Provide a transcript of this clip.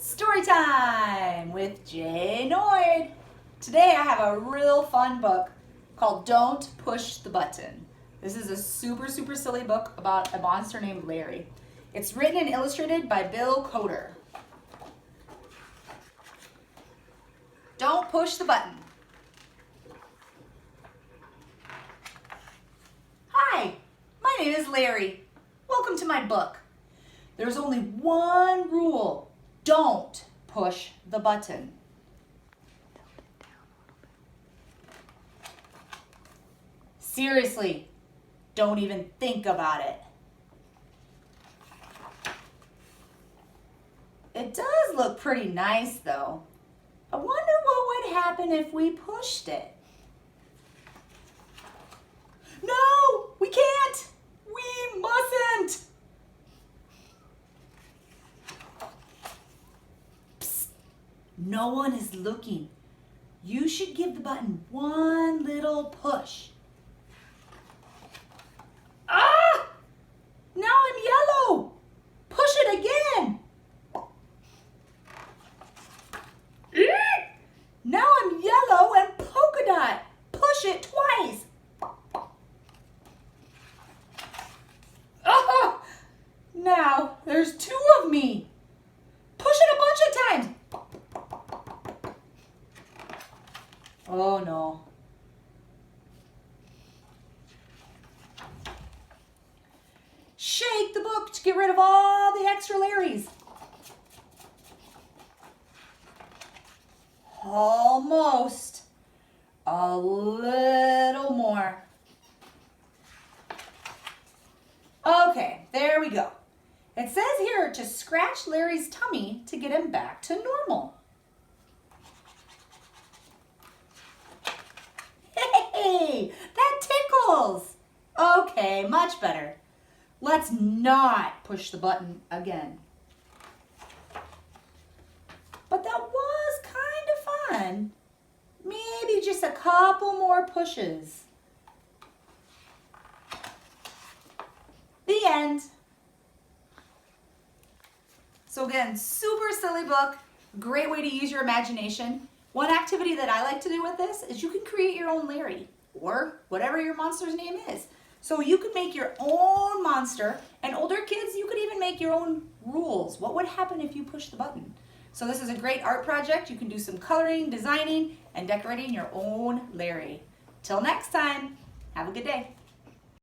Story time with Jay Noyd. Today I have a real fun book called Don't Push the Button. This is a super silly book about a monster named Larry. It's written and illustrated by Bill Cotter. Don't push the button. Hi, my name is Larry. Welcome to my book. There's only one rule. Don't push the button. Seriously, don't even think about it. It does look pretty nice though. I wonder what would happen if we pushed it. No, we can't. We mustn't. Psst. No one is looking. You should give the button one little push. Ah! Now I'm yellow. Push it again. Now I'm yellow and polka dot. Push it twice. Oh, now there's two of me. Push it a bunch of times. Oh no. Shake the book to get rid of all the extra Larrys. Almost. A little more. Okay, there we go. It says here to scratch Larry's tummy to get him back to normal. Hey, that tickles. Okay, much better. Let's not push the button again. But that was kind of fun. Maybe just a couple more pushes. The end. So again, super silly book, great way to use your imagination. One activity that I like to do with this is you can create your own Larry or whatever your monster's name is. So you could make your own monster, and older kids, you could even make your own rules. What would happen if you push the button? So this is a great art project. You can do some coloring, designing, and decorating your own Larry. Till next time, have a good day.